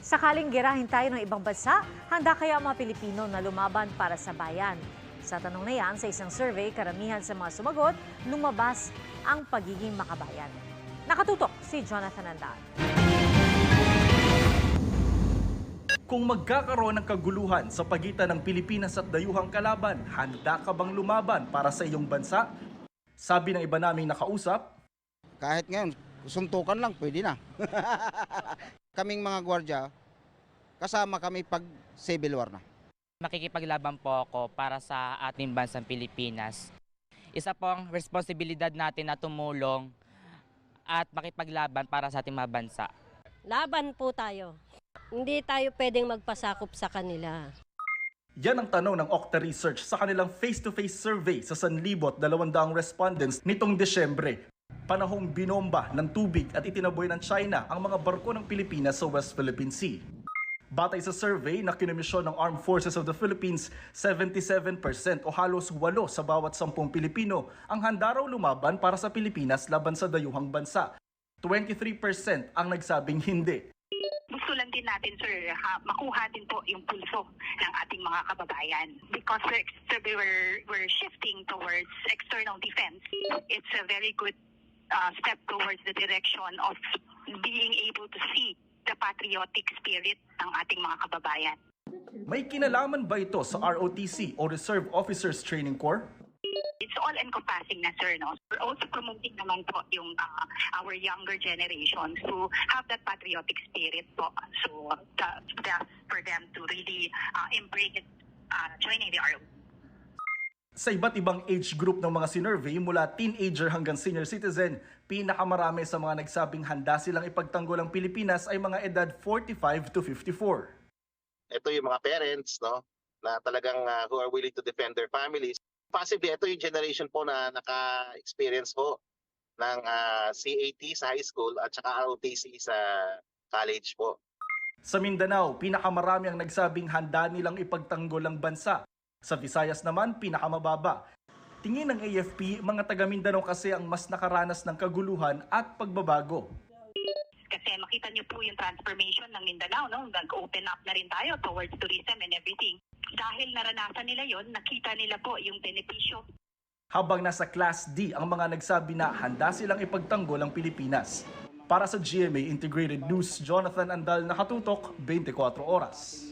Sakaling girahin tayo ng ibang bansa, handa kaya ang mga Pilipino na lumaban para sa bayan? Sa tanong na yan, sa isang survey, karamihan sa mga sumagot, lumabas ang pagiging makabayan. Nakatutok si Jonathan Andal. Kung magkakaroon ng kaguluhan sa pagitan ng Pilipinas at dayuhang kalaban, handa ka bang lumaban para sa iyong bansa? Sabi ng iba naming nakausap, kahit ngayon, suntukan lang, pwede na. Kaming mga gwardiya, kasama kami pag civil war na. Makikipaglaban po ako para sa ating bansang Pilipinas. Isa pong responsibilidad natin na tumulong at makipaglaban para sa ating mga bansa. Laban po tayo. Hindi tayo pwedeng magpasakop sa kanila. yan ang tanong ng Okta Research sa kanilang face-to-face survey sa 1,200 respondents nitong Desyembre. Panahong binomba ng tubig at itinaboy ng China ang mga barko ng Pilipinas sa West Philippine Sea. Batay sa survey na kinomisyon ng Armed Forces of the Philippines, 77% o halos 8 sa bawat 10 Pilipino ang handa raw lumaban para sa Pilipinas laban sa dayuhang bansa. 23% ang nagsabing hindi. Gusto lang din natin, sir, makuha din po yung pulso ng ating mga kababayan. Because we're shifting towards external defense. It's a very good step towards the direction of being able to see the patriotic spirit ng ating mga kababayan. May kinalaman ba ito sa ROTC o Reserve Officers Training Corps? It's all-encompassing na, sir. No? We're also promoting naman po yung our younger generations to have that patriotic spirit po. So, for them to really embrace joining the ROTC. Sa iba't ibang age group ng mga sinurvey mula teenager hanggang senior citizen, pinakamarami sa mga nagsabing handa silang ipagtanggol ang Pilipinas ay mga edad 45 to 54. Ito yung mga parents, no, na talagang who are willing to defend their families. Possibly ito yung generation po na naka-experience po ng CAT sa high school at saka ROTC sa college po. Sa Mindanao, pinakamarami ang nagsabing handa nilang ipagtanggol ang bansa. Sa Visayas naman, pinakamababa. Tingin ng AFP, mga taga Mindanao kasi ang mas nakaranas ng kaguluhan at pagbabago. Kasi makita niyo po yung transformation ng Mindanao, no? Nag-open up na rin tayo towards tourism and everything. Dahil naranasan nila yon, nakita nila po yung benepisyo. Habang nasa Class D ang mga nagsabi na handa silang ipagtanggol ang Pilipinas. Para sa GMA Integrated News, Jonathan Andal, nakatutok 24 oras.